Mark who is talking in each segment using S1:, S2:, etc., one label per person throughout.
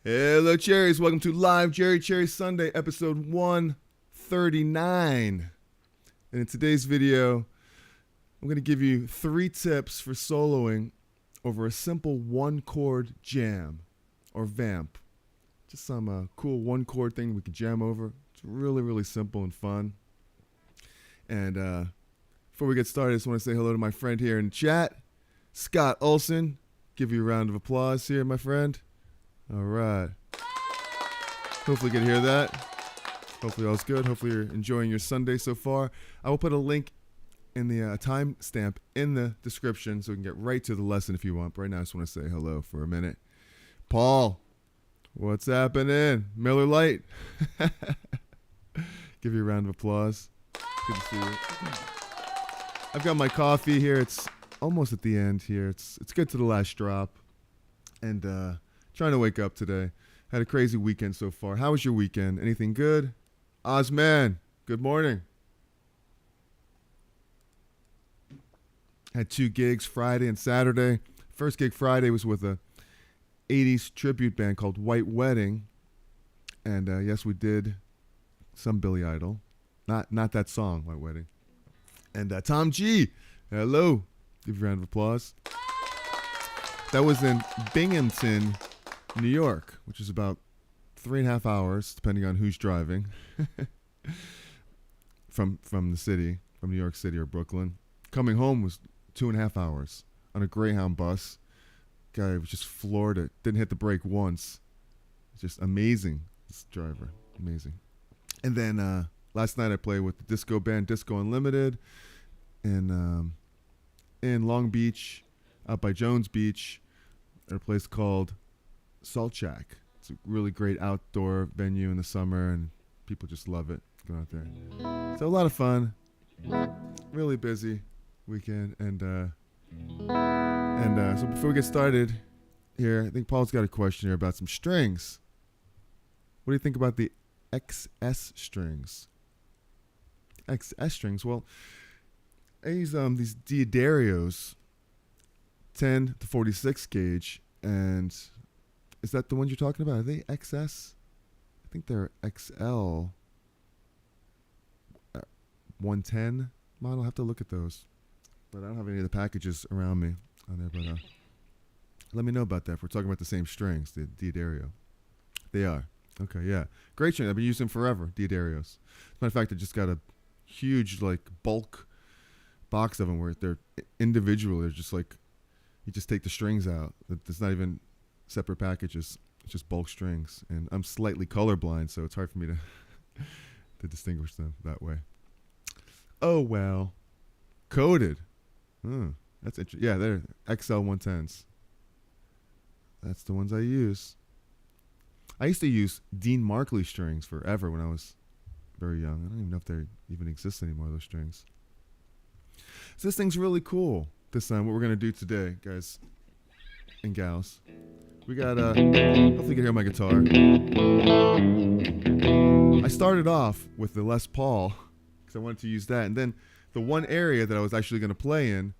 S1: Hello, Cherries. Welcome to Live Cherry Sunday, episode 139. And in today's video, I'm going to give you 3 tips for soloing over a simple one-chord jam or vamp. Just some cool one-chord thing we can jam over. It's really, really simple and fun. And before we get started, I just want to say hello to my friend here in chat, Scott Olson. Give you a round of applause here, my friend. All right. Hopefully you can hear that. Hopefully all's good. Hopefully you're enjoying your Sunday so far. I will put a link in the timestamp in the description so we can get right to the lesson if you want. But right now I just want to say hello for a minute. Paul, what's happening? Miller Lite. Give you a round of applause. Good to see you. I've got my coffee here. It's almost at the end here. It's good to the last drop. And trying to wake up today. Had a crazy weekend so far. How was your weekend? Anything good? Ozman, good morning. Had 2 gigs Friday and Saturday. First gig Friday was with a 80s tribute band called White Wedding. And yes, we did some Billy Idol. Not that song, White Wedding. And Tom G, hello. Give you a round of applause. That was in Binghamton, New York, which is about 3.5 hours, depending on who's driving, from the city, from New York City or Brooklyn. Coming home was 2.5 hours on a Greyhound bus. Guy was just floored it. Didn't hit the brake once. Just amazing, this driver. Amazing. And then last night I played with the disco band Disco Unlimited in Long Beach, out by Jones Beach, at a place called Salt Shack. It's a really great outdoor venue in the summer, and people just love it. Go out there. So a lot of fun. Really busy weekend, and so before we get started here, I think Paul's got a question here about some strings. What do you think about the XS strings? XS strings. Well, I use these D'Addarios, 10 to 46 gauge, and is that the ones you're talking about? Are they XS? I think they're XL 110 model. I'll have to look at those, but I don't have any of the packages around me on there. But let me know about that if we're talking about the same strings, the D'Addario. They are. Okay, yeah. Great string. I've been using them forever, D'Addarios. As a matter of fact, I just got a huge bulk box of them where they're individual. They're just like, you just take the strings out. There's not even separate packages. It's just bulk strings. And I'm slightly colorblind, so it's hard for me to distinguish them that way. Oh, well. Coded. That's interesting. Yeah, they're XL 110s. That's the ones I use. I used to use Dean Markley strings forever when I was very young. I don't even know if they even exist anymore, those strings. So this thing's really cool. This what we're going to do today, guys and gals. We got, hopefully you can hear my guitar. I started off with the Les Paul because I wanted to use that. And then the one area that I was actually going to play in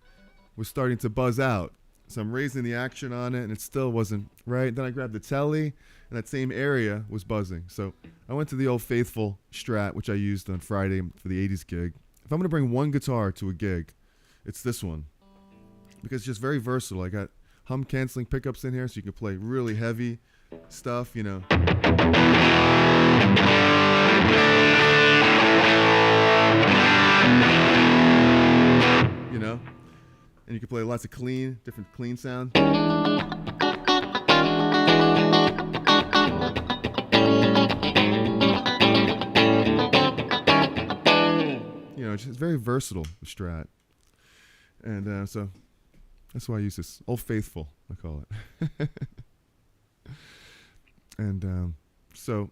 S1: was starting to buzz out. So I'm raising the action on it, and it still wasn't right. Then I grabbed the telly, and that same area was buzzing. So I went to the old faithful Strat, which I used on Friday for the 80s gig. If I'm going to bring one guitar to a gig, it's this one. Because it's just very versatile. I got hum canceling pickups in here, so you can play really heavy stuff, you know. You know? And you can play lots of different clean sound. You know, it's just very versatile, the Strat. And so that's why I use this. Old Faithful, I call it. And so what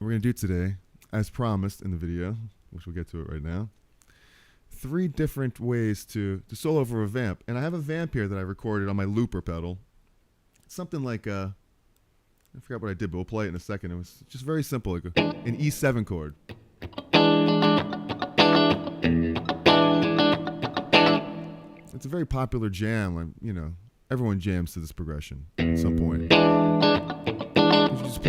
S1: we're going to do today, as promised in the video, which we'll get to it right now, 3 different ways to solo over a vamp. And I have a vamp here that I recorded on my looper pedal. It's something like, I forgot what I did, but we'll play it in a second. It was just very simple, like an E7 chord. It's a very popular jam. You know, everyone jams to this progression at some point.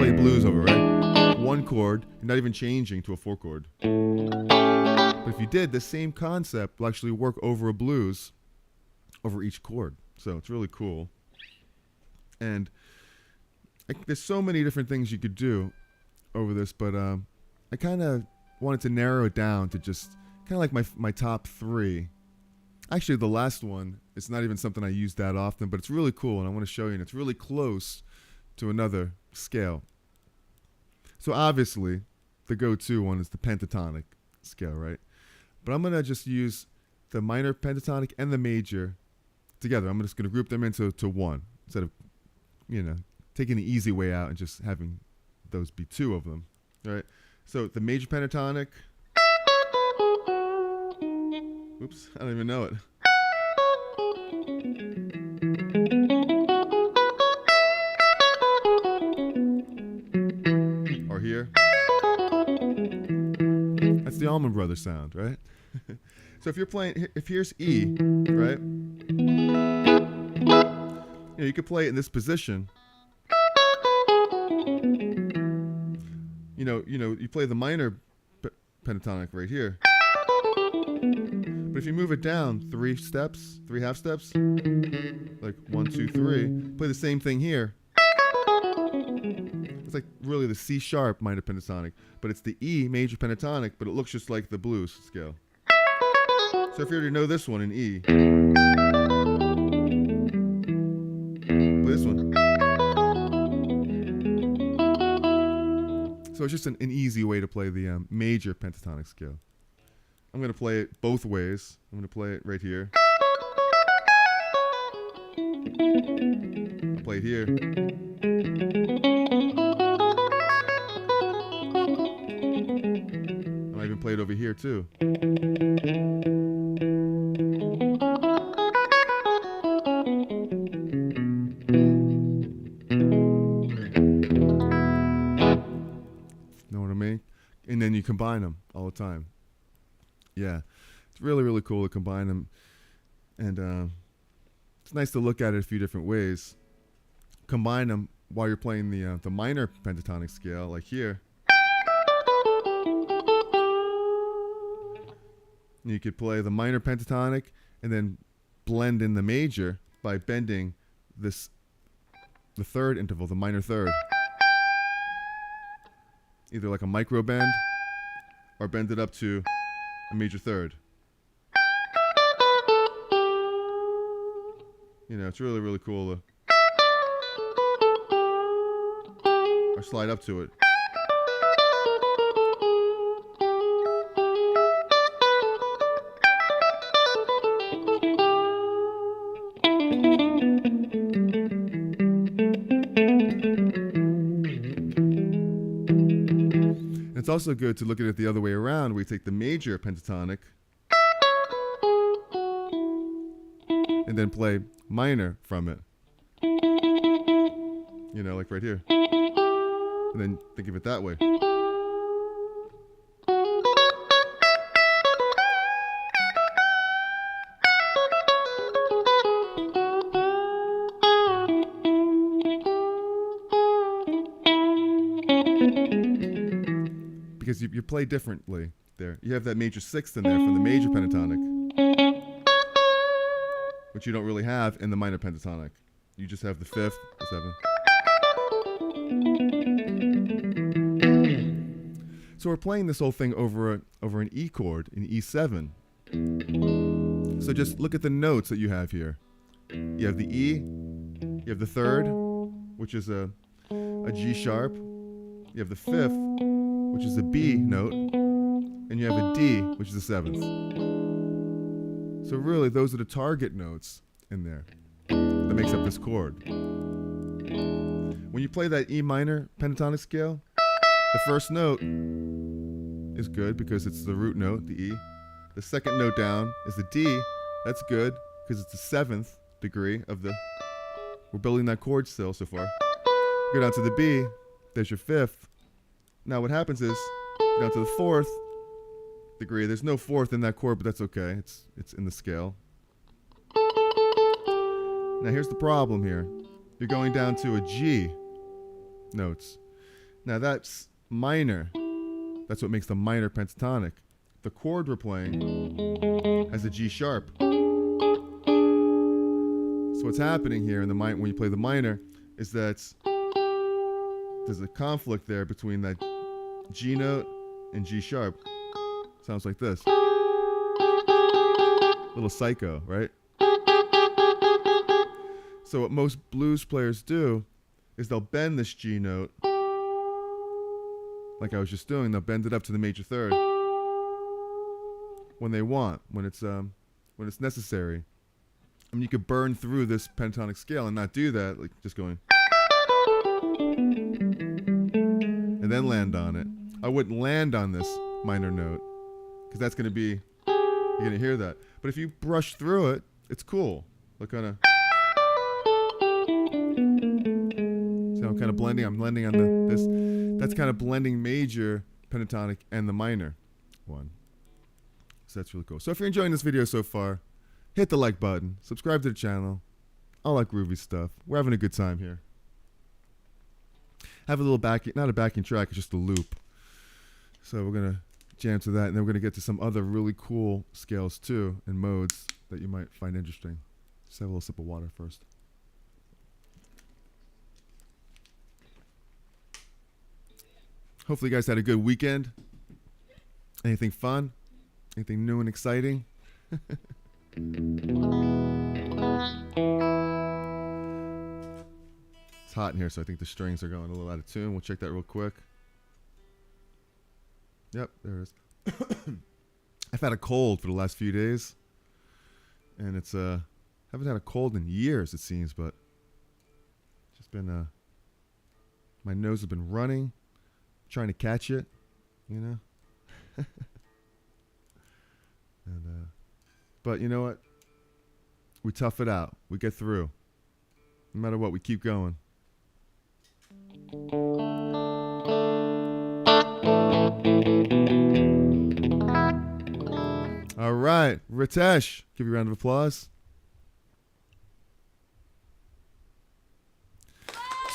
S1: play blues over, right? One chord, you're not even changing to a 4 chord. But if you did, the same concept will actually work over a blues over each chord. So it's really cool. And there's so many different things you could do over this, but I kind of wanted to narrow it down to just kind of like my top 3. Actually, the last one, it's not even something I use that often, but it's really cool, and I want to show you, and it's really close to another scale. So obviously, the go-to one is the pentatonic scale, right? But I'm going to just use the minor pentatonic and the major together. I'm just going to group them into one instead of, taking the easy way out and just having those be 2 of them, right? So the major pentatonic. Oops, I don't even know it. Or here. That's the Allman Brothers sound, right? So if you're playing, if here's E, right? You could play it in this position. You play the minor pentatonic right here. But if you move it down 3 steps, 3 half steps, like 1, 2, 3, play the same thing here. It's like really the C sharp minor pentatonic, but it's the E major pentatonic, but it looks just like the blues scale. So if you already know this one in E, play this one. So it's just an easy way to play the major pentatonic scale. I'm going to play it both ways. I'm going to play it right here. I'll play it here. I might even play it over here too. Know what I mean? And then you combine them all the time. Yeah, it's really, really cool to combine them. And it's nice to look at it a few different ways. Combine them while you're playing the minor pentatonic scale, like here. And you could play the minor pentatonic and then blend in the major by bending the 3rd interval, the minor 3rd. Either like a micro bend or bend it up to a major 3rd. It's really, really cool to or slide up to it. It's also good to look at it the other way around, where you take the major pentatonic and then play minor from it. Like right here. And then think of it that way. Because you play differently there. You have that major 6th in there from the major pentatonic, which you don't really have in the minor pentatonic. You just have the 5th, the 7th. So we're playing this whole thing over an E chord, an E7. So just look at the notes that you have here. You have the E, you have the 3rd, which is a G sharp. You have the 5th, which is a B note, and you have a D, which is the 7th. So really, those are the target notes in there that makes up this chord. When you play that E minor pentatonic scale, the first note is good because it's the root note, the E. The second note down is the D. That's good because it's the 7th degree of the... We're building that chord still so far. Go down to the B. There's your 5th. Now what happens is, go down to the 4th degree. There's no 4th in that chord, but that's okay. It's in the scale. Now here's the problem here. You're going down to a G notes. Now that's minor. That's what makes the minor pentatonic. The chord we're playing has a G sharp. So what's happening here in the when you play the minor is that there's a conflict there between that G note and G sharp. Sounds like this. Little psycho, right? So what most blues players do is they'll bend this G note, like I was just doing. They'll bend it up to the major third when they want, when it's necessary. I mean, you could burn through this pentatonic scale and not do that, like just going and then land on it. I wouldn't land on this minor note because that's going to be, you're going to hear that. But if you brush through it, it's cool. Look, kind of. See how I'm kind of blending? I'm blending on this. That's kind of blending major pentatonic and the minor one. So that's really cool. So if you're enjoying this video so far, hit the like button, subscribe to the channel. All that groovy stuff. We're having a good time here. Have a little backing, not a backing track, it's just a loop. So we're going to jam to that, and then we're going to get to some other really cool scales too and modes that you might find interesting. Just have a little sip of water first. Hopefully you guys had a good weekend. Anything fun? Anything new and exciting? It's hot in here, so I think the strings are going a little out of tune. We'll check that real quick. Yep, there it is. I've had a cold for the last few days, and it's haven't had a cold in years, it seems, but just been my nose has been running, trying to catch it, you know. And but you know what? We tough it out. We get through. No matter what, we keep going. All right, Ritesh, give you a round of applause.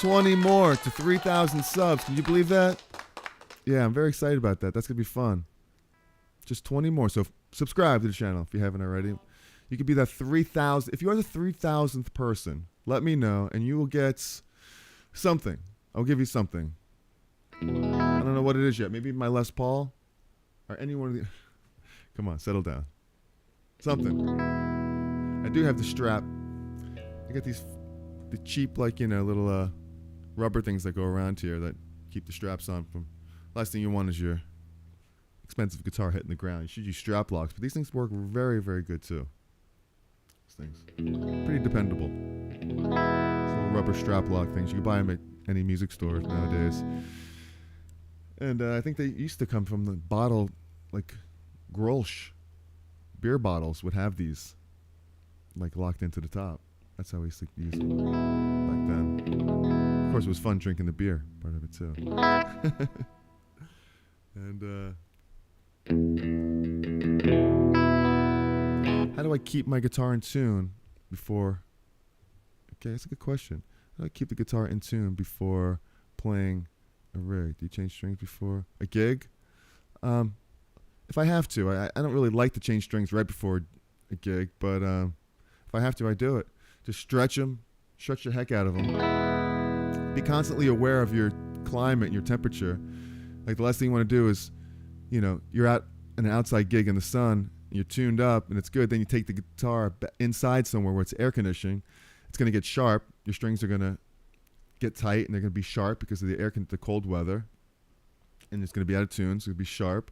S1: 20 more to 3,000 subs. Can you believe that? Yeah, I'm very excited about that. That's going to be fun. Just 20 more. So subscribe to the channel if you haven't already. You could be that 3,000. If you are the 3,000th person, let me know, and you will get something. I'll give you something. I don't know what it is yet. Maybe my Les Paul or any one of the... Come on, settle down. Something. I do have the strap. I got the cheap, like, you know, little rubber things that go around here that keep the straps on. From last thing you want is your expensive guitar hitting the ground. You should use strap locks, but these things work very, very good too. These things, pretty dependable. These little rubber strap lock things. You can buy them at any music store nowadays. And I think they used to come from the bottle, like Grolsch beer bottles would have these like locked into the top. That's how we used to use them back then. Of course, it was fun drinking the beer part of it too. And how do I keep my guitar in tune before? Okay, that's a good question. How do I keep the guitar in tune before playing a rig? Do you change strings before a gig? If I have to, I don't really like to change strings right before a gig, but if I have to, I do it. Just stretch them, stretch the heck out of them. Be constantly aware of your climate and your temperature. Like the last thing you want to do is, you know, you're at an outside gig in the sun, and you're tuned up, and it's good. Then you take the guitar inside somewhere where it's air conditioning. It's going to get sharp. Your strings are going to get tight, and they're going to be sharp because of the cold weather. And it's going to be out of tune, so it'll be sharp.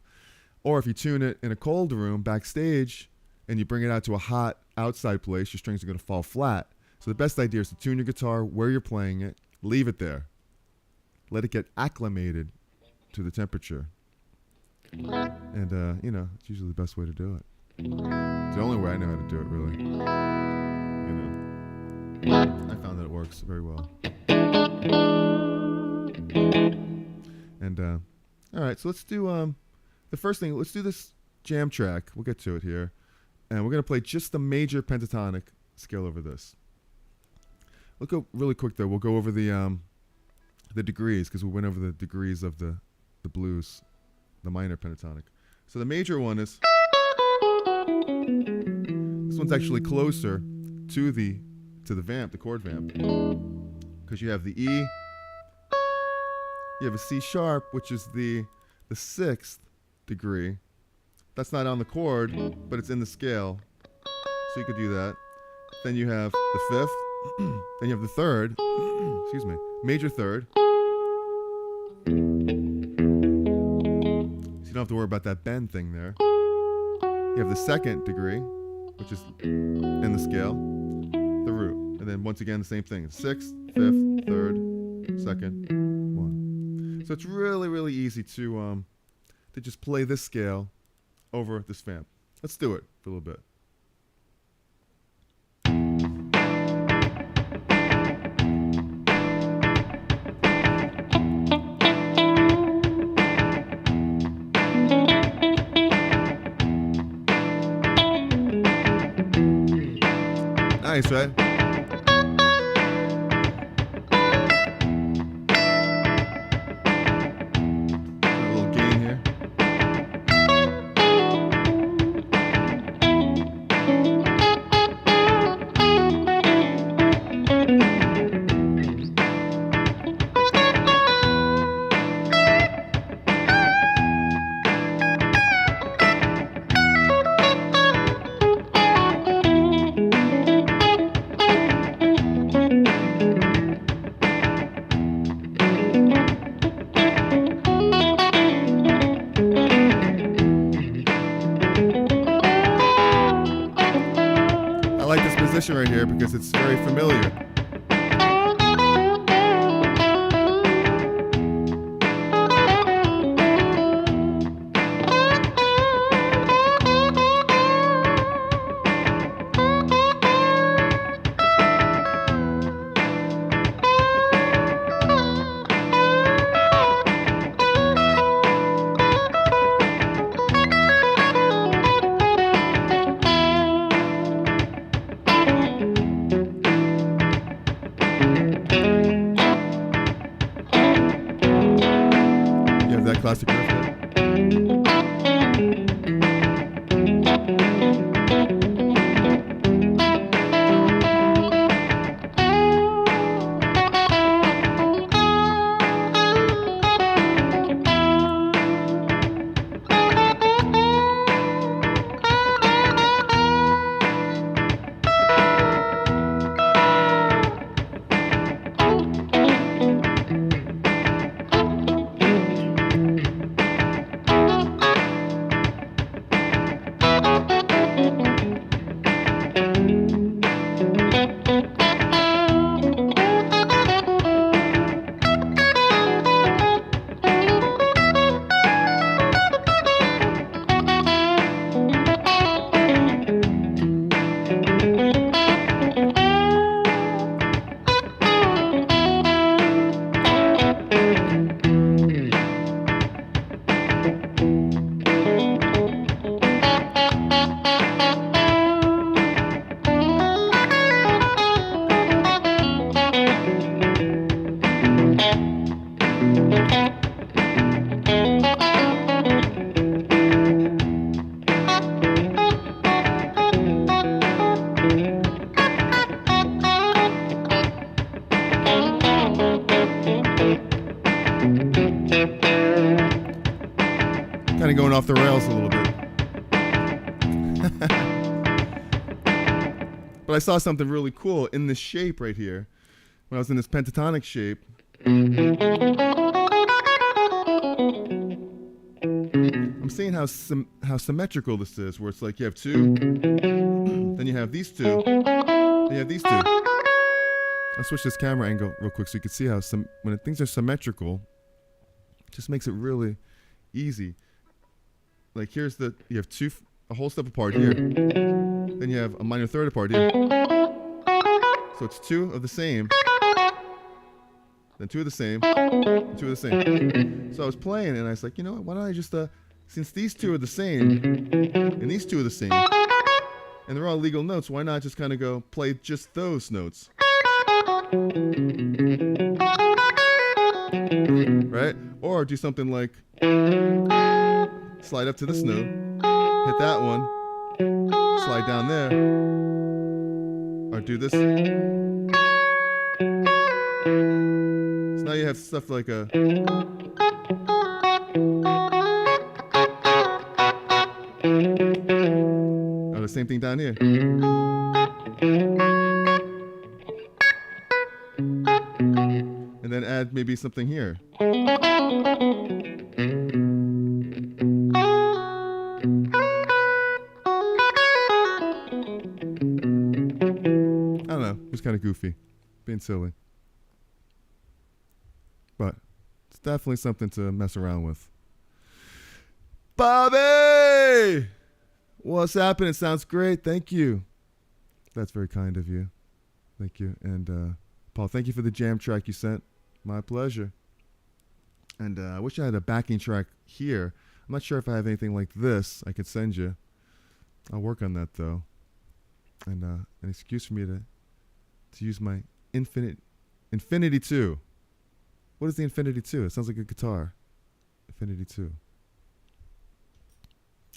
S1: Or if you tune it in a cold room backstage and you bring it out to a hot outside place, your strings are going to fall flat. So the best idea is to tune your guitar where you're playing it, leave it there. Let it get acclimated to the temperature. And, you know, it's usually the best way to do it. It's the only way I know how to do it, really. You know, I found that it works very well. And, all right, so let's do... the first thing, let's do this jam track. We'll get to it here. And we're going to play just the major pentatonic scale over this. We'll go really quick, though. We'll go over the the degrees, because we went over the degrees of the blues, the minor pentatonic. So the major one is, this one's actually closer to the vamp, the chord vamp, because you have the E, you have a C sharp, which is the 6th degree. That's not on the chord, but it's in the scale, so you could do that. Then you have the 5th, then you have the 3rd, excuse me, major 3rd. So you don't have to worry about that bend thing there. You have the 2nd degree, which is in the scale, the root. And then once again, the same thing. 6th, 5th, 3rd, 2nd, 1. So it's really, really easy to just play this scale over this vamp. Let's do it for a little bit. Nice, right? A little gain here. I like this position right here because it's very familiar. That classic riff there. Kind of going off the rails a little bit. But I saw something really cool in this shape right here. When I was in this pentatonic shape. I'm seeing how symmetrical this is, where it's like you have two, then you have these two, then you have these two. I'll switch this camera angle real quick so you can see how when things are symmetrical, it just makes it really easy. Like you have two, a whole step apart here, then you have a minor third apart here. So it's two of the same, then two of the same, and two of the same. So I was playing and I was like, you know what, why don't I just, since these two are the same, and these two are the same, and they're all legal notes, why not just kind of go play just those notes? Or do something like slide up to this note, hit that one, slide down there, or do this. So now you have stuff like a. Oh, the same thing down here. And then add maybe something here. I don't know. It was kind of goofy. Being silly. But it's definitely something to mess around with. Bobby! What's happening? Sounds great. Thank you. That's very kind of you. Thank you. And Paul, thank you for the jam track you sent. My pleasure. And I wish I had a backing track here. I'm not sure if I have anything like this I could send you. I'll work on that, though. And an excuse for me to use my Infinity 2. What is the Infinity 2? It sounds like a guitar. Infinity 2.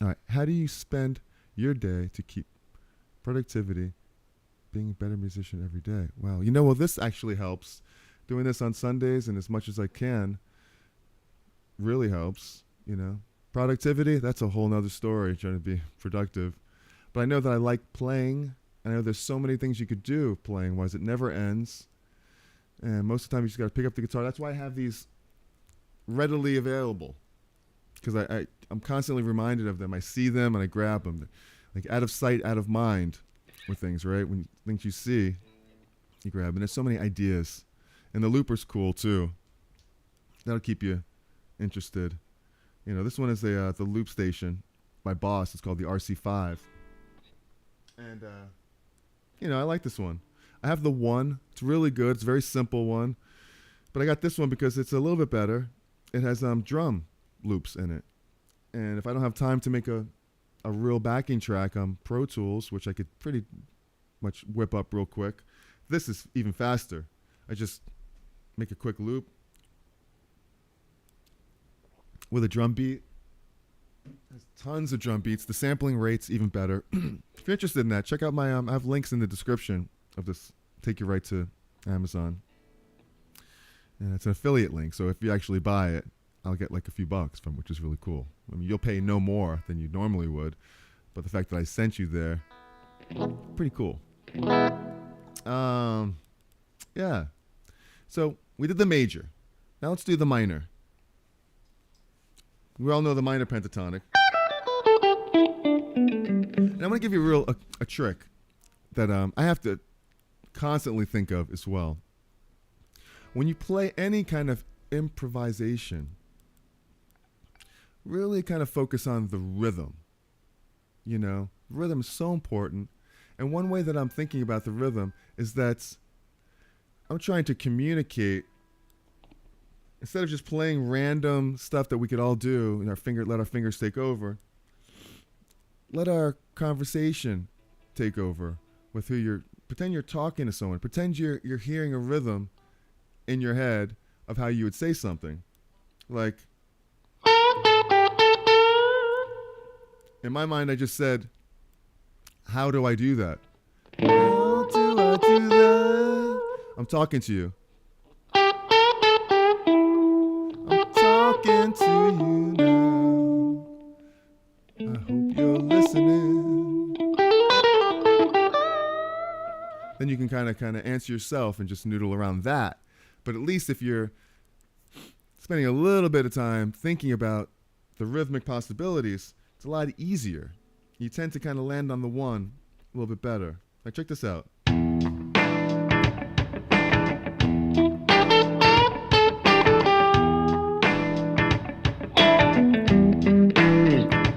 S1: All right. How do you spend your day to keep productivity, being a better musician every day? Wow. You know, well, this actually helps. Doing this on Sundays and as much as I can really helps, you know. Productivity, that's a whole nother story, trying to be productive. But I know that I like playing. I know there's so many things you could do playing-wise. It never ends. And most of the time you just got to pick up the guitar. That's why I have these readily available. Because I'm constantly reminded of them. I see them and I grab them. Like out of sight, out of mind with things, right? When things you see, you grab. And there's so many ideas. And the looper's cool too. That'll keep you interested. You know, this one is the loop station by Boss. It's called the RC5. And, you know, I like this one. I have the one. It's really good. It's a very simple one. But I got this one because it's a little bit better. It has drum loops in it. And if I don't have time to make a real backing track on Pro Tools, which I could pretty much whip up real quick, this is even faster. I just make a quick loop with a drum beat. There's tons of drum beats. The sampling rate's even better. If you're interested in that, check out my I have links in the description of this. Take you right to Amazon. And it's an affiliate link, so if you actually buy it, I'll get like a few bucks from, which is really cool. I mean, you'll pay no more than you normally would, but the fact that I sent you there, pretty cool. Yeah. So we did the major. Now let's do the minor. We all know the minor pentatonic. And I'm going to give you a trick that I have to constantly think of as well. When you play any kind of improvisation, really kind of focus on the rhythm. You know, rhythm is so important. And one way that I'm thinking about the rhythm is that I'm trying to communicate. Instead of just playing random stuff that we could all do and let our fingers take over, let our conversation take over with who pretend you're talking to someone. Pretend you're hearing a rhythm in your head of how you would say something. Like, in my mind, I just said, how do I do that? How do I do that? I'm talking to you. I'm talking to you now. I hope you're listening. Then you can kind of answer yourself and just noodle around that. But at least if you're spending a little bit of time thinking about the rhythmic possibilities, it's a lot easier. You tend to kind of land on the one a little bit better. Like, check this out.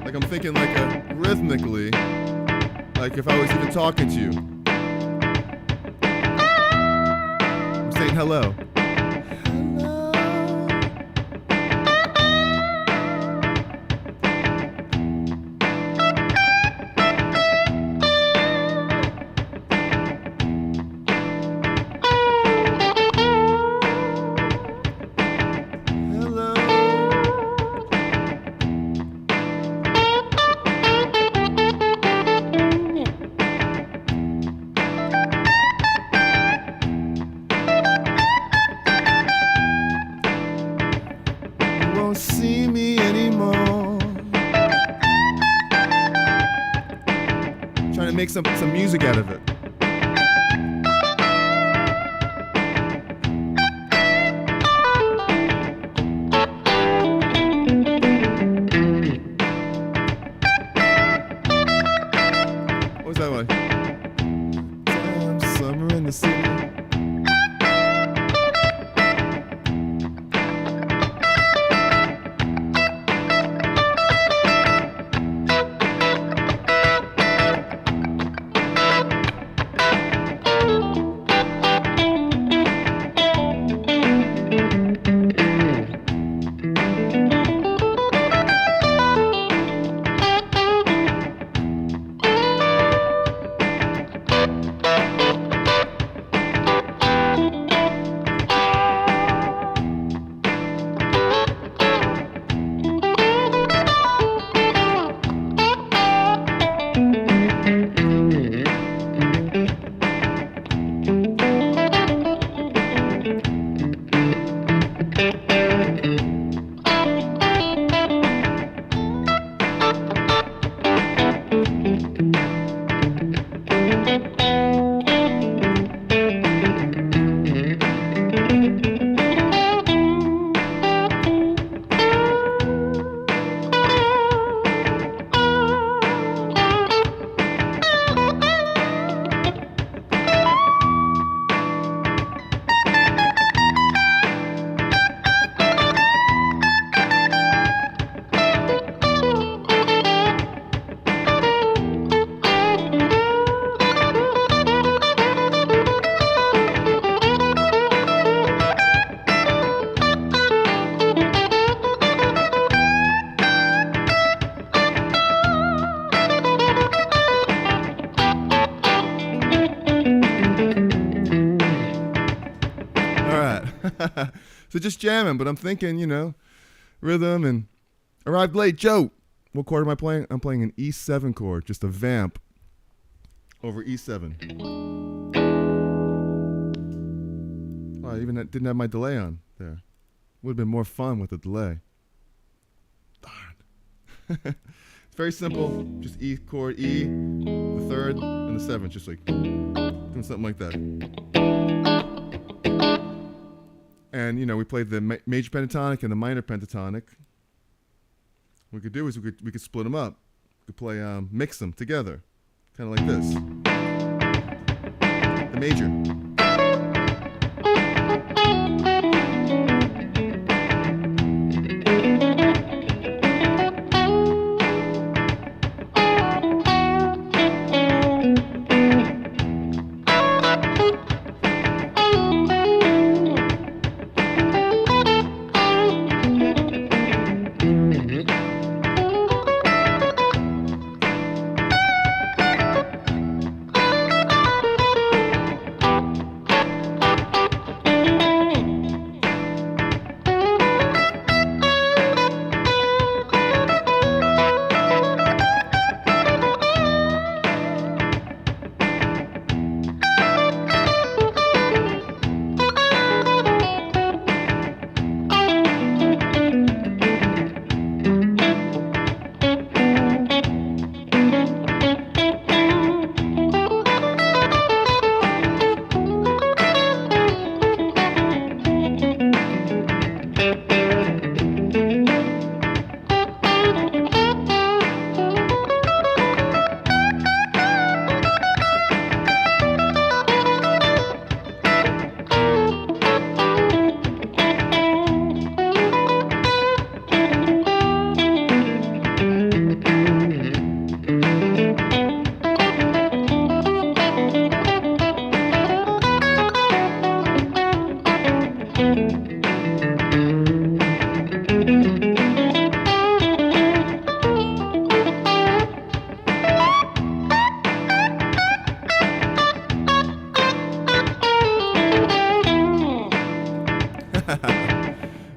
S1: Like, I'm thinking like rhythmically, like if I was even talking to you. I'm saying hello. Hello. make some music out of it. What was that one? Summer in the city. So just jamming, but I'm thinking, rhythm and arrived late. Joe, what chord am I playing? I'm playing an E7 chord, just a vamp over E7. Oh, I even didn't have my delay on there. Would have been more fun with a delay. Darn. It's very simple. Just E chord, E, the third, and the seventh. Just like doing something like that. And, we played the major pentatonic and the minor pentatonic. What we could do is we could split them up. We could play, mix them together. Kind of like this. The major.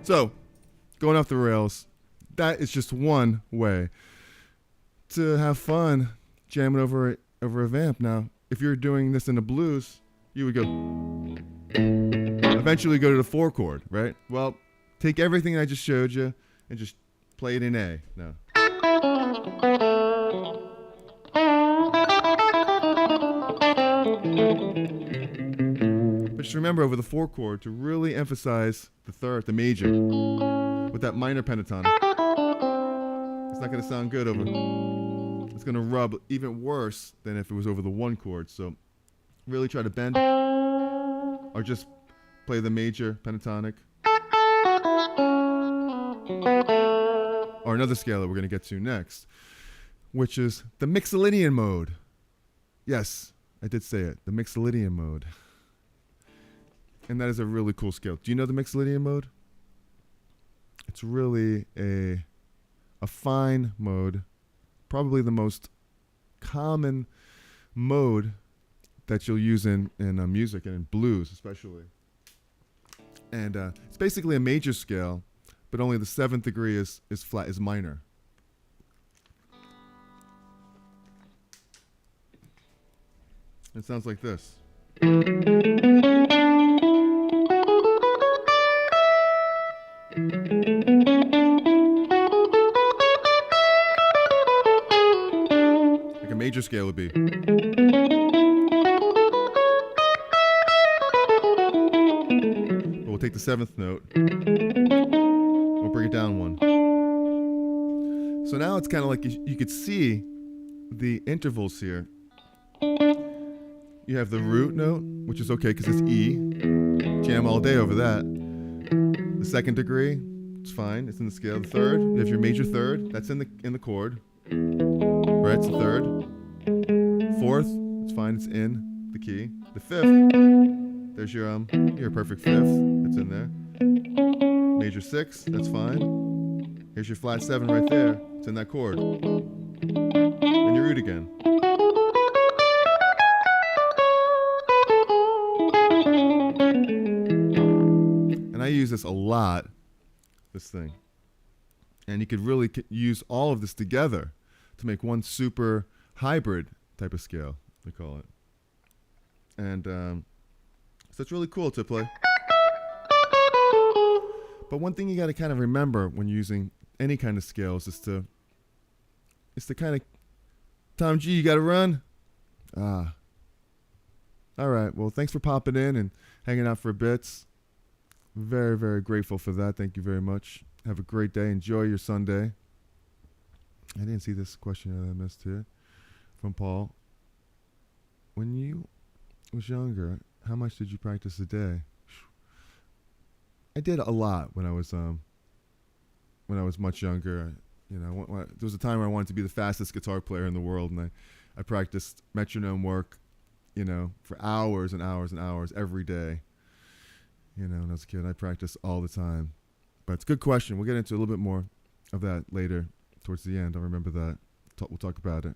S1: So, going off the rails, that is just one way to have fun jamming over a vamp. Now, if you're doing this in the blues, you would go eventually go to the 4 chord, right? Well, take everything I just showed you and just play it in A. Now. Just remember over the 4 chord to really emphasize the third, the major, with that minor pentatonic. It's not going to sound good over. It's going to rub even worse than if it was over the 1 chord. So really try to bend or just play the major pentatonic. Or another scale that we're going to get to next, which is the Mixolydian mode. Yes, I did say it, the Mixolydian mode. And that is a really cool scale. Do you know the Mixolydian mode? It's really a fine mode, probably the most common mode that you'll use in music and in blues especially. And it's basically a major scale, but only the 7th degree is flat, is minor. It sounds like this. Like a major scale would be. But we'll take the 7th note. We'll bring it down 1. So now it's kind of like you could see the intervals here. You have the root note, which is okay because it's E. Jam all day over that. The 2nd degree, it's fine. It's in the scale. The 3rd, you have your major 3rd. That's in the chord. Right, it's the 3rd. 4th, it's fine. It's in the key. The 5th, there's your perfect 5th. It's in there. Major 6, that's fine. Here's your flat 7 right there. It's in that chord. And your root again. And I use this a lot, this thing. And you could really use all of this together to make one super hybrid type of scale, we call it. And so it's really cool to play. But one thing you got to kind of remember when using any kind of scales is to kind of, Tom G, you got to run? All right. Well, thanks for popping in and hanging out for a bit. Very, very grateful for that. Thank you very much. Have a great day. Enjoy your Sunday. I didn't see this question that I missed here from Paul. When you was younger, how much did you practice a day? I did a lot when I was much younger. You know, there was a time where I wanted to be the fastest guitar player in the world, and I practiced metronome work, you know, for hours and hours and hours every day. You know, when I was a kid, I practiced all the time. But it's a good question. We'll get into a little bit more of that later, towards the end. I'll remember that. We'll talk about it.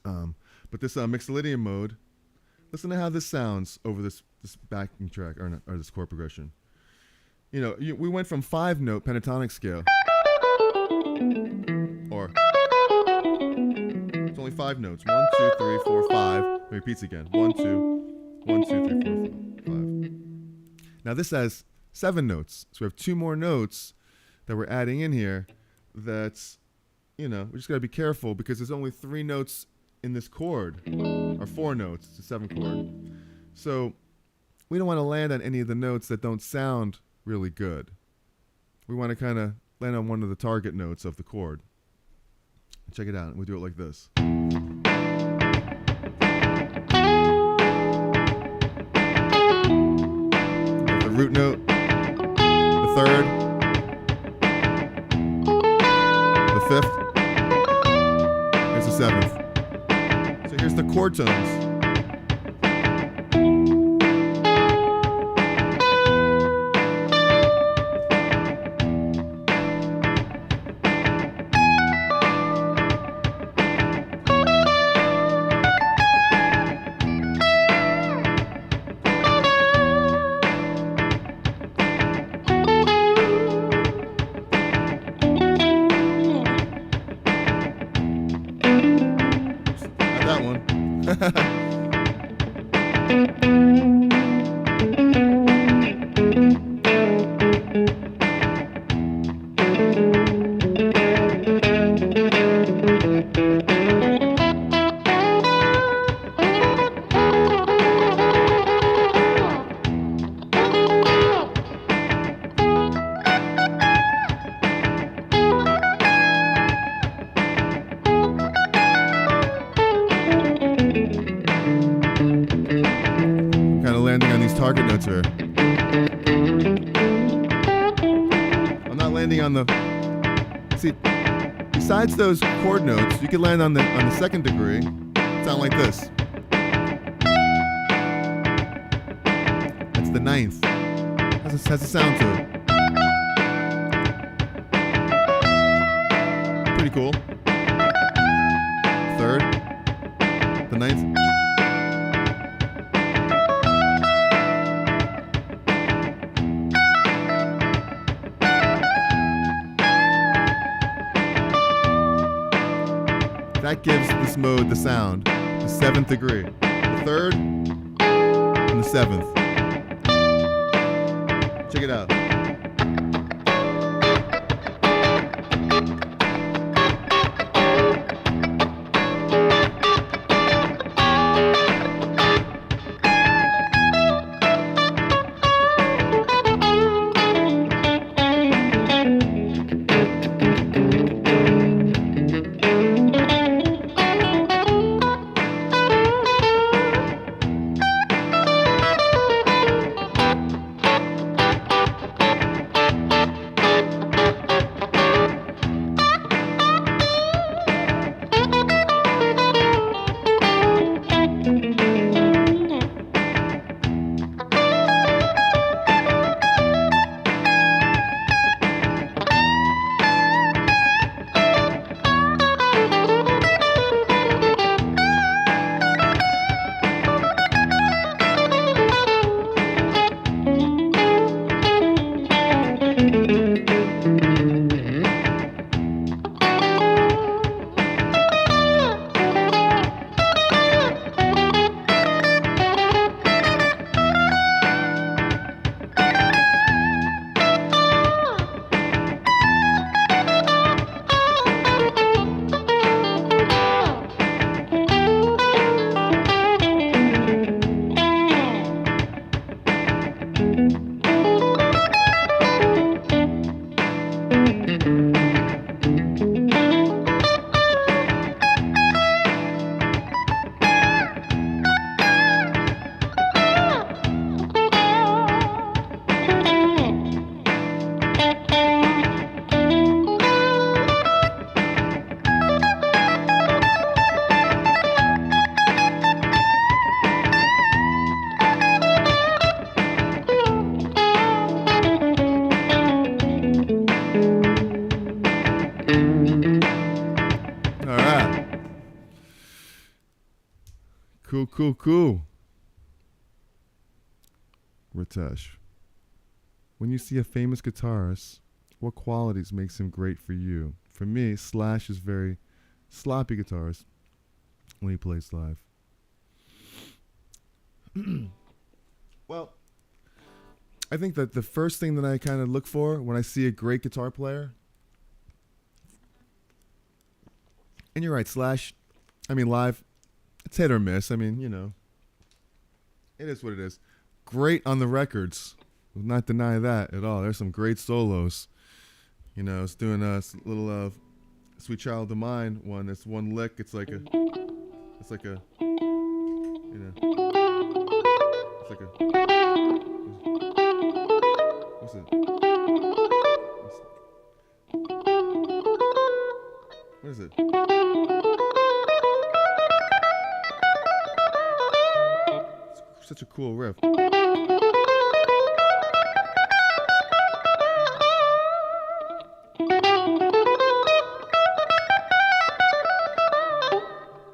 S1: But this Mixolydian mode, listen to how this sounds over this backing track or this chord progression. You know, we went from 5-note pentatonic scale, or it's only 5 notes. 1, 2, 3, 4, 5. It repeats again. 1, 2, 1, 2, 3, 4, 5. Now this has 7 notes, so we have 2 more notes that we're adding in here. That's, you know, we just got to be careful because there's only 3 notes in this chord, or 4 notes. It's a 7 chord. So we don't want to land on any of the notes that don't sound really good. We want to kind of land on one of the target notes of the chord. Check it out. We'll do it like this. The root note, the 3rd, the 5th, here's the 7th. So here's the chord tones. That one. market notes here. I'm not landing on the... See, besides those chord notes, you can land on the second degree. Sound like this. That's the ninth. Has a sound to it. Pretty cool. Third. The ninth. That gives this mode the sound. The seventh degree. The third and the seventh. Check it out. Cool. Ritesh, when you see a famous guitarist, what qualities makes him great for you? For me, Slash is very sloppy guitarist when he plays live. Well, I think that the first thing that I kind of look for when I see a great guitar player, and you're right, Slash, I mean, live, it's hit or miss. I mean, you know, it is what it is. Great on the records. Will not deny that at all. There's some great solos. You know, it's doing a little Sweet Child of Mine one. It's one lick. It's like a, you know, it's like a, what's it? What is it? It's such a cool riff.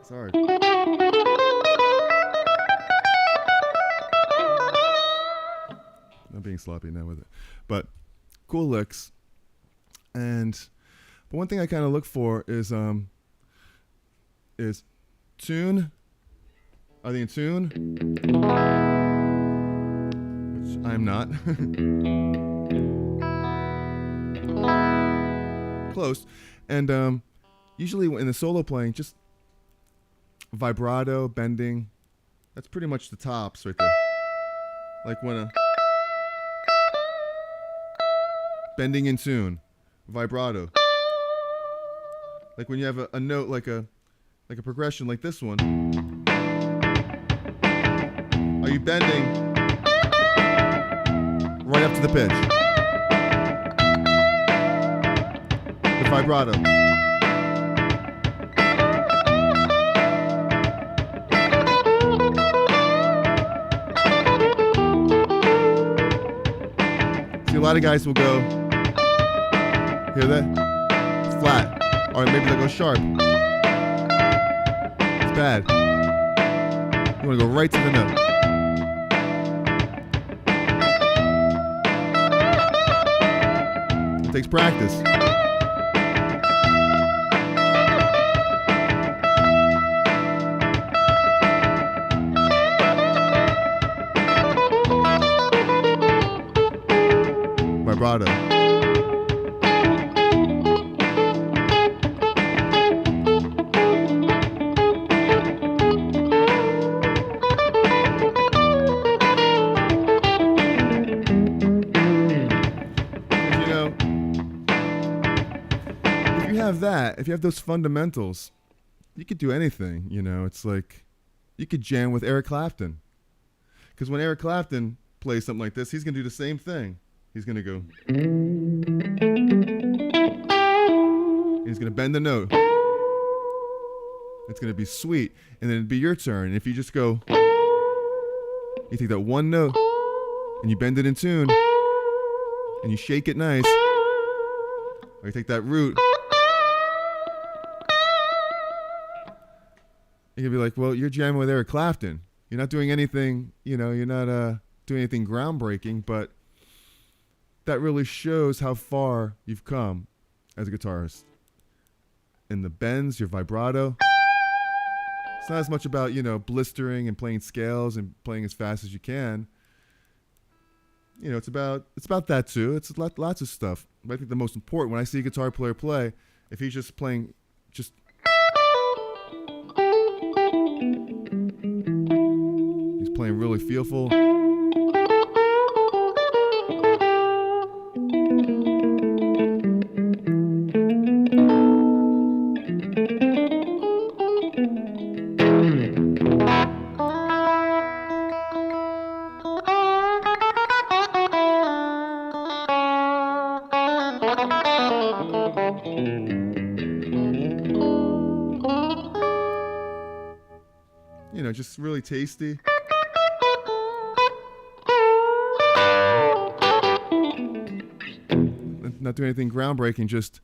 S1: It's hard. I'm being sloppy now with it. But cool licks. But one thing I kind of look for is tune. Are they in tune? Which I'm not. Close. And usually in the solo playing, just vibrato, bending. That's pretty much the tops right there. Like when bending in tune, vibrato. Like when you have a note like a progression like this one. Are you bending right up to the pitch. The vibrato. See, a lot of guys will go, hear that? Flat. Or maybe they'll go sharp. It's bad. You want to go right to the note. It takes practice. Vibrato. If you have those fundamentals, you could do anything. It's like you could jam with Eric Clapton, because when Eric Clapton plays something like this, he's gonna do the same thing. He's gonna go, he's gonna bend the note. It's gonna be sweet, and then it'd be your turn. And if you just go, you take that one note and you bend it in tune and you shake it nice, or you take that root. You can be like, well, you're jamming with Eric Clapton. You're not doing anything, you're not doing anything groundbreaking, but that really shows how far you've come as a guitarist. In the bends, your vibrato. It's not as much about, blistering and playing scales and playing as fast as you can. It's about that too. It's lots of stuff. But I think the most important, when I see a guitar player play, if he's just playing he's playing really feelful. Just really tasty. Not doing anything groundbreaking, just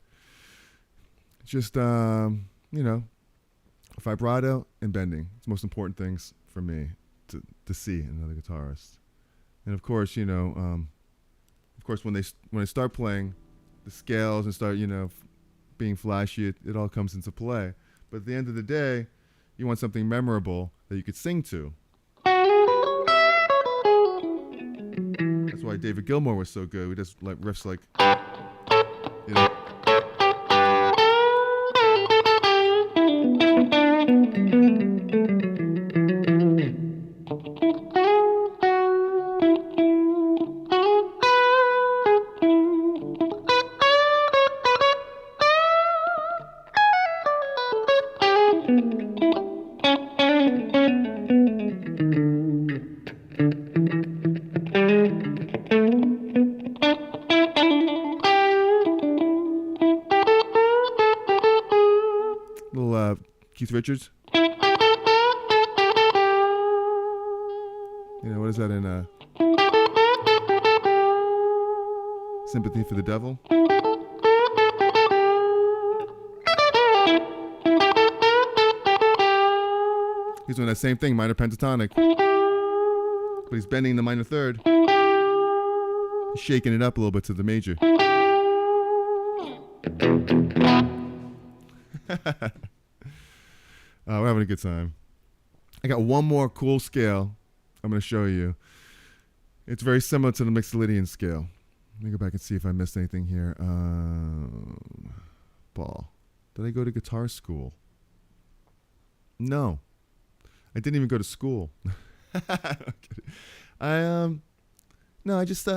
S1: vibrato and bending. It's the most important things for me to see in another guitarist. And of course, when they start playing the scales and start, being flashy, it all comes into play. But at the end of the day, you want something memorable that you could sing to. That's why David Gilmour was so good. We just like riffs like, Keith Richards. What is that in Sympathy for the Devil? He's doing that same thing, minor pentatonic. But he's bending the minor third. He's shaking it up a little bit to the major. We're having a good time. I got one more cool scale I'm going to show you. It's very similar to the Mixolydian scale. Let me go back and see if I missed anything here. Paul, did I go to guitar school? No. I didn't even go to school. I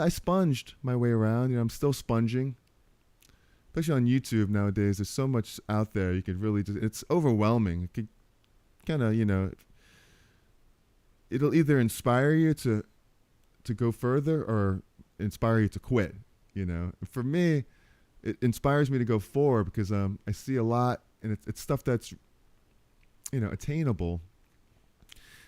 S1: sponged my way around. I'm still sponging. Especially on YouTube nowadays, there's so much out there. You could really it's overwhelming. It could kind of, it'll either inspire you to go further or inspire you to quit. You know, for me, it inspires me to go forward because I see a lot, and it's stuff that's, you know, attainable.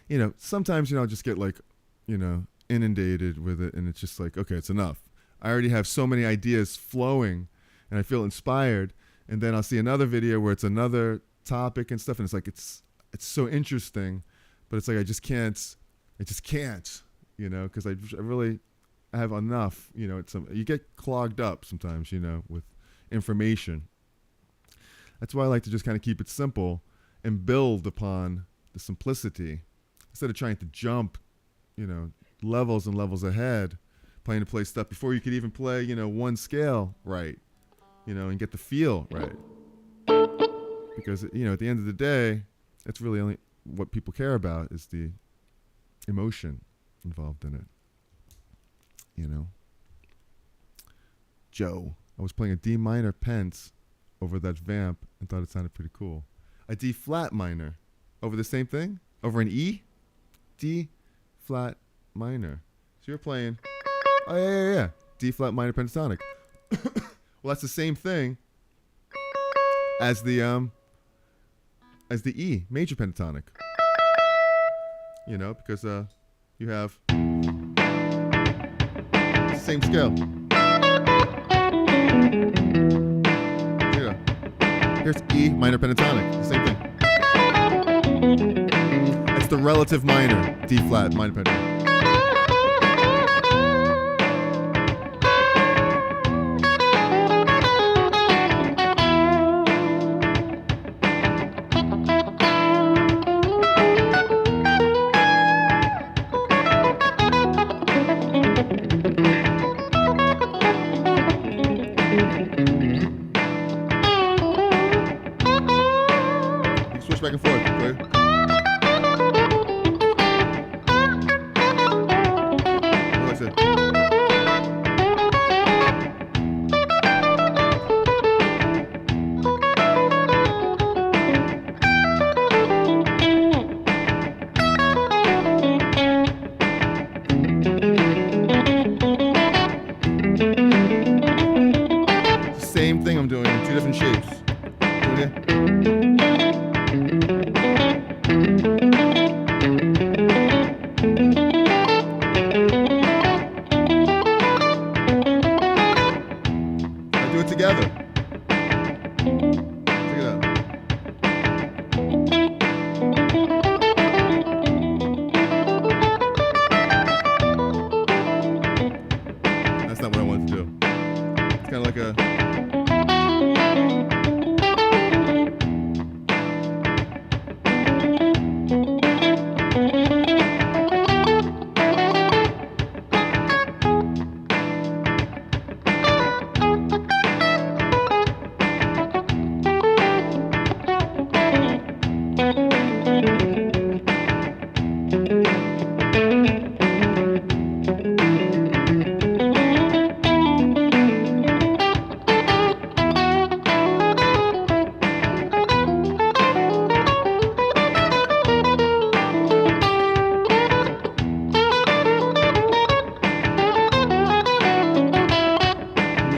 S1: You know, sometimes, you know, I'll just get like, you know, inundated with it, and it's just like, okay, it's enough. I already have so many ideas flowing, and I feel inspired. And then I'll see another video where it's another topic and stuff, and it's like it's so interesting, but it's like I just can't, you know, because I really have enough. You know, you get clogged up sometimes, you know, with information. That's why I like to just kind of keep it simple and build upon the simplicity instead of trying to jump, you know, levels and levels ahead, playing to play stuff before you could even play, you know, one scale right, you know, and get the feel right. Because, you know, at the end of the day, it's really only what people care about is the emotion involved in it. You know, Joe, I was playing a D minor pence over that vamp and thought it sounded pretty cool. A D flat minor over the same thing, over an E, D flat minor. So you're playing, oh yeah, D flat minor pentatonic. Well, that's the same thing as the E major pentatonic. You know, because you have same scale. Yeah. Here's E minor pentatonic, same thing. It's the relative minor, D flat minor pentatonic. Back and forth. Right? What I said. It's the same thing I'm doing in two different shapes. Doing it. Together. Check it out. That's not what I wanted to do. It's kind of like a...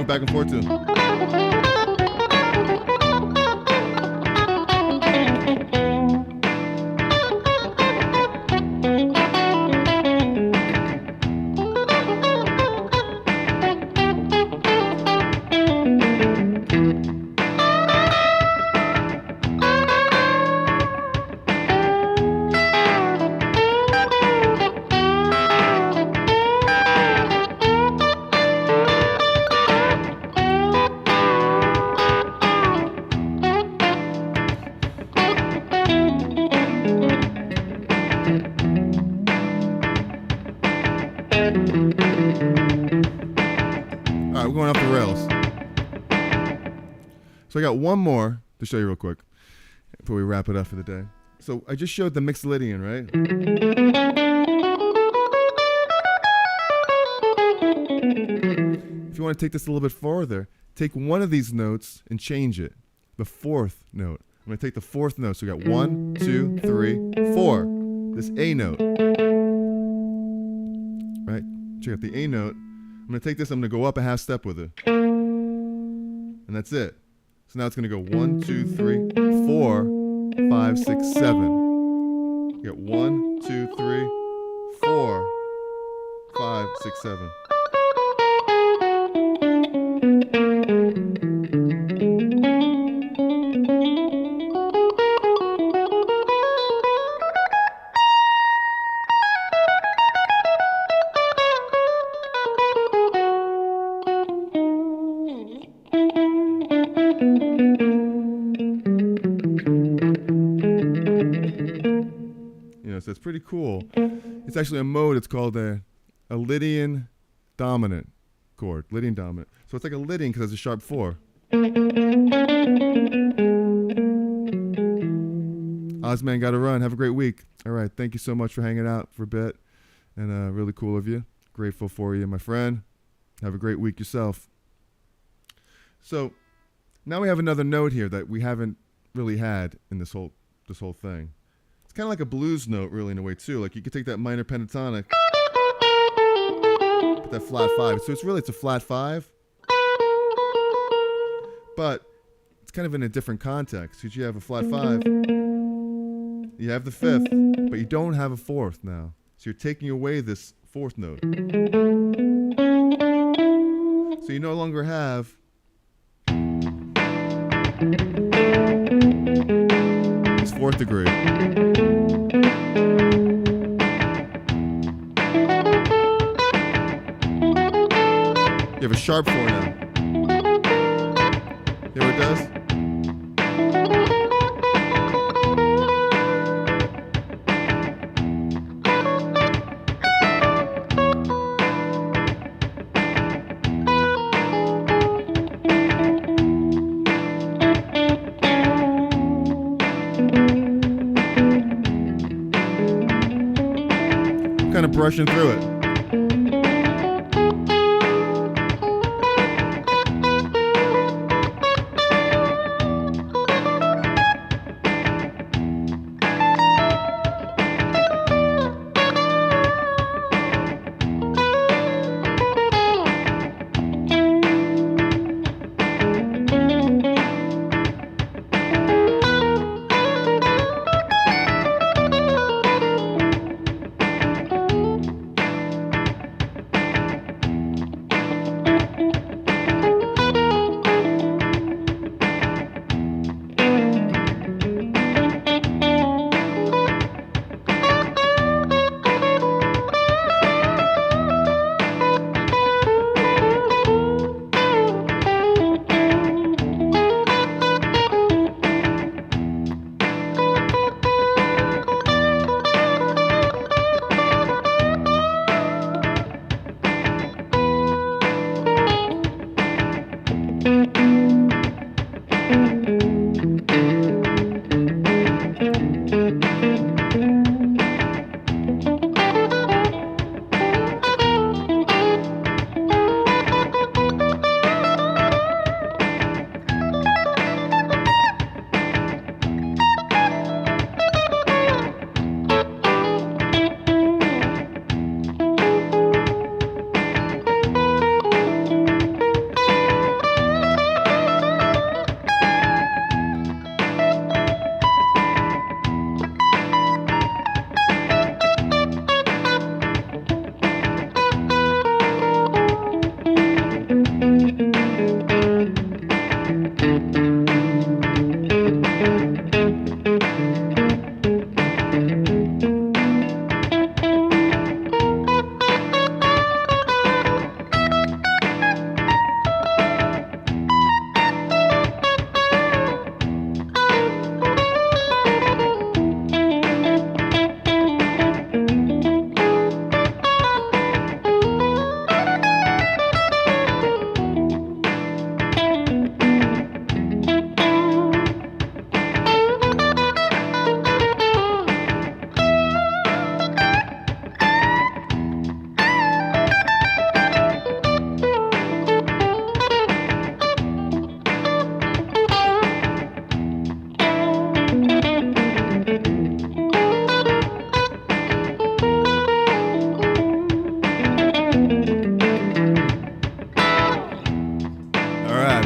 S1: back and forth too. All right, we're going off the rails. So I got one more to show you real quick before we wrap it up for the day. So I just showed the Mixolydian, right? If you want to take this a little bit further, take one of these notes and change it. The fourth note. I'm going to take the fourth note. So we got 1, 2, 3, 4. This A note. Right? Check out the A note. I'm going to take this, I'm going to go up a half step with it. And that's it. So now it's going to go 1, 2, 3, 4, 5, 6, 7. You get 1, 2, 3, 4, 5, 6, 7. So it's pretty cool. It's actually a mode. It's called a Lydian dominant chord. Lydian dominant. So it's like a Lydian because it's a sharp 4. Ozman, got to run. Have a great week. All right. Thank you so much for hanging out for a bit. And really cool of you. Grateful for you, my friend. Have a great week yourself. So now we have another note here that we haven't really had in this whole thing. It's kind of like a blues note, really, in a way, too. Like, you could take that minor pentatonic, put that flat 5. So it's a flat 5, but it's kind of in a different context. Because you have a flat 5, you have the 5th, but you don't have a 4th now. So you're taking away this 4th note. So you no longer have this 4th degree. You have a sharp 4 now. Hear what it does? I'm kind of brushing through it.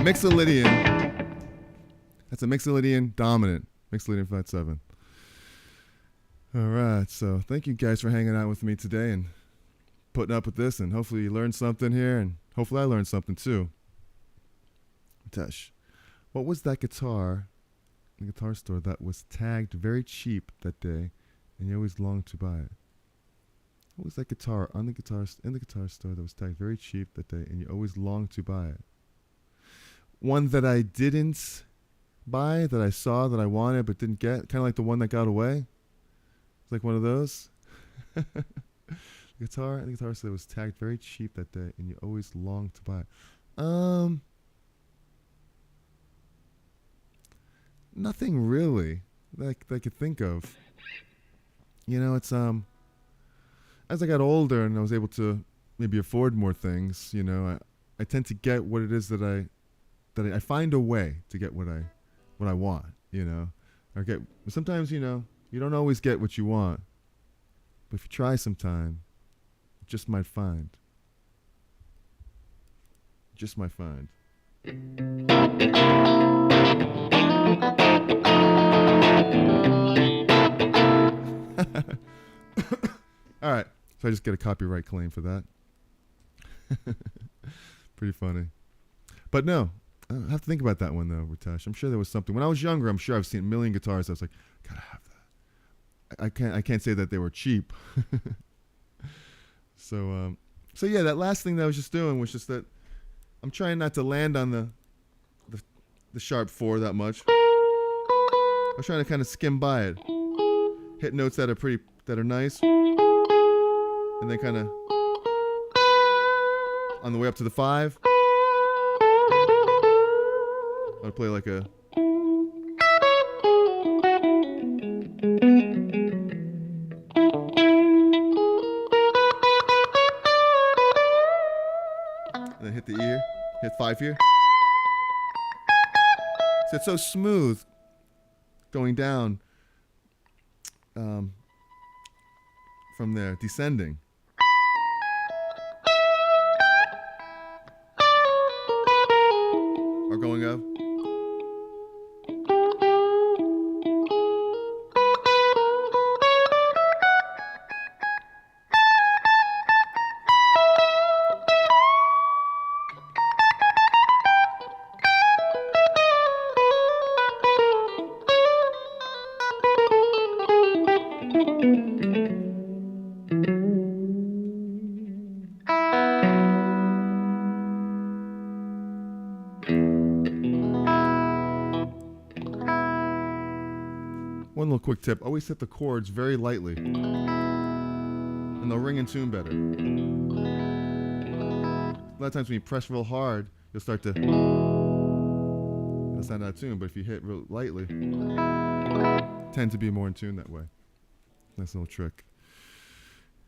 S1: Mixolydian. That's a Mixolydian dominant. Mixolydian flat 7. All right, so thank you guys for hanging out with me today and putting up with this, and hopefully you learned something here, and hopefully I learned something too. Tesh, what was that guitar in the guitar store that was tagged very cheap that day, and you always longed to buy it? What was that guitar in the guitar store that was tagged very cheap that day, and you always longed to buy it? One that I didn't buy, that I saw, that I wanted but didn't get, kind of like the one that got away. It's like one of those. The guitar in the guitar store that was tagged very cheap that day, and you always longed to buy it. Nothing really that I could think of. You know, it's as I got older and I was able to maybe afford more things, you know, I tend to get what it is that I find a way to get what I want, you know. Or sometimes, you know, you don't always get what you want, but if you try sometime, you just might find. Just might find. All right, so I just get a copyright claim for that. Pretty funny. But no, I have to think about that one though, Ritesh. I'm sure there was something. When I was younger, I'm sure I've seen a million guitars. I was like, gotta have that. I can't say that they were cheap. So yeah, that last thing that I was just doing was just that I'm trying not to land on the sharp 4 that much. I was trying to kind of skim by it, hit notes that are nice, and then kind of on the way up to the 5, I would play like a. And then hit the E, hit 5 here. So it's so smooth going down from there, descending. Or going up. One little quick tip, always hit the chords very lightly, and they'll ring in tune better. A lot of times when you press real hard, you'll start to sound out of tune, but if you hit real lightly, tend to be more in tune that way. Nice little trick.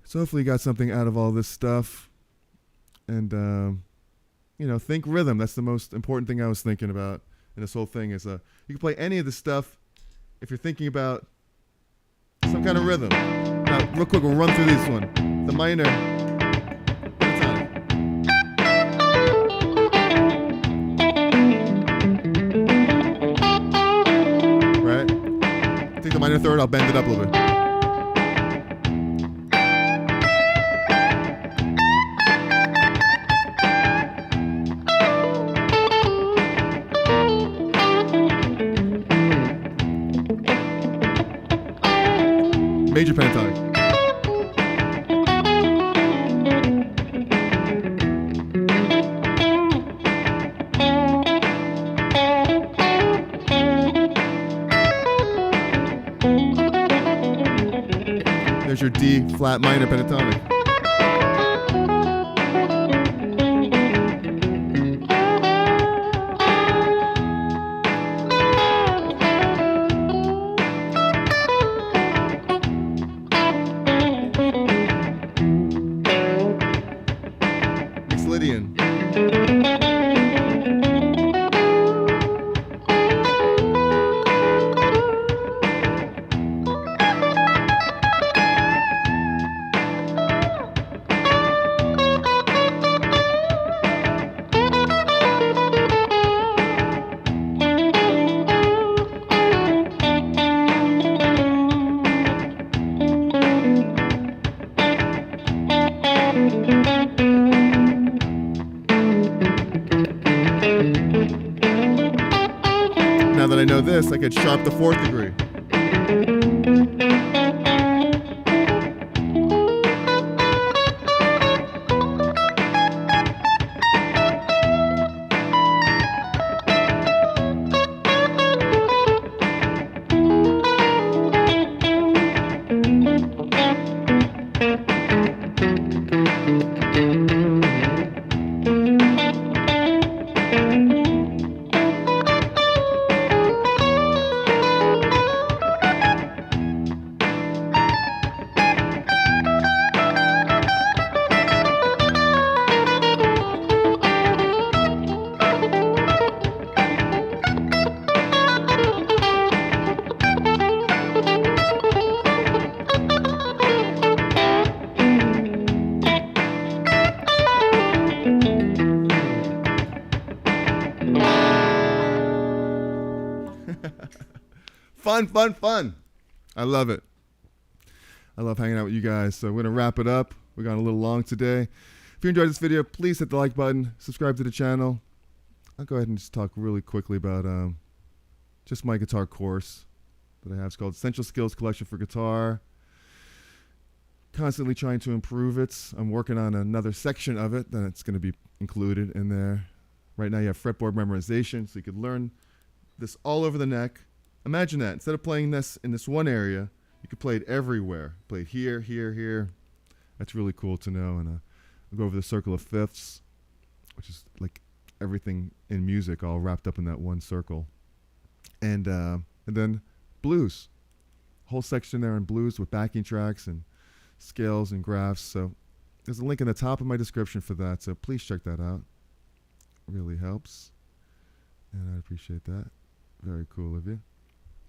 S1: So hopefully you got something out of all this stuff. And, you know, think rhythm. That's the most important thing I was thinking about in this whole thing is you can play any of this stuff if you're thinking about some kind of rhythm. Now, real quick, we'll run through this one. The minor. Right? Take the minor third, I'll bend it up a little bit. Major pentatonic. There's your D flat minor pentatonic. I know this, I could sharp the 4th degree. Fun, fun, fun. I love it. I love hanging out with you guys. So we're going to wrap it up. We got a little long today. If you enjoyed this video, please hit the like button. Subscribe to the channel. I'll go ahead and just talk really quickly about just my guitar course that I have. It's called Essential Skills Collection for Guitar. Constantly trying to improve it. I'm working on another section of it that's going to be included in there. Right now you have fretboard memorization, so you could learn this all over the neck. Imagine that. Instead of playing this in this one area, you could play it everywhere. Play it here, here, here. That's really cool to know. And I'll go over the circle of fifths, which is like everything in music all wrapped up in that one circle. And then blues. Whole section there on blues with backing tracks and scales and graphs. So there's a link in the top of my description for that. So please check that out. It really helps. And I appreciate that. Very cool of you.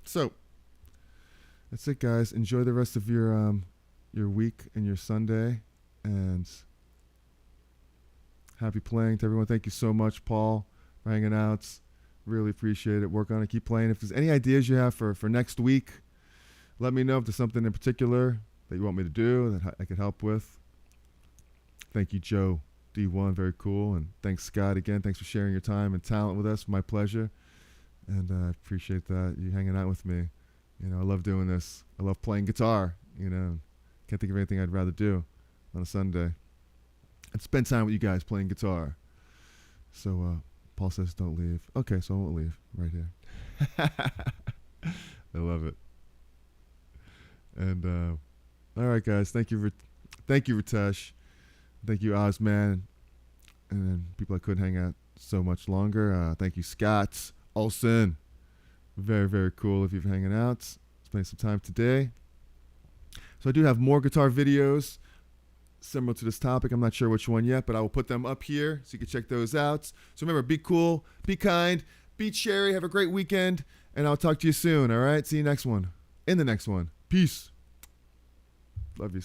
S1: So that's it, guys. Enjoy the rest of your week and your Sunday, and happy playing to everyone. Thank you so much, Paul, for hanging out. Really appreciate it. Work on it. Keep playing. If there's any ideas you have for next week, let me know if there's something in particular that you want me to do that I could help with. Thank you, Joe D1. Very cool. And thanks, Scott, again. Thanks for sharing your time and talent with us. My pleasure. And I appreciate that, you hanging out with me. You know, I love doing this. I love playing guitar. You know, can't think of anything I'd rather do on a Sunday. And spend time with you guys playing guitar. So Paul says don't leave. Okay, so I won't leave right here. I love it. And all right, guys. Thank you, Ritesh. Thank you, Ozman. And then people I couldn't hang out so much longer. Thank you, Scott Olson. Very, very cool if you're hanging out. Spending some time today. So I do have more guitar videos similar to this topic. I'm not sure which one yet, but I will put them up here so you can check those out. So remember, be cool, be kind, be cherry, have a great weekend, and I'll talk to you soon, all right? See you next one. In the next one. Peace. Love you.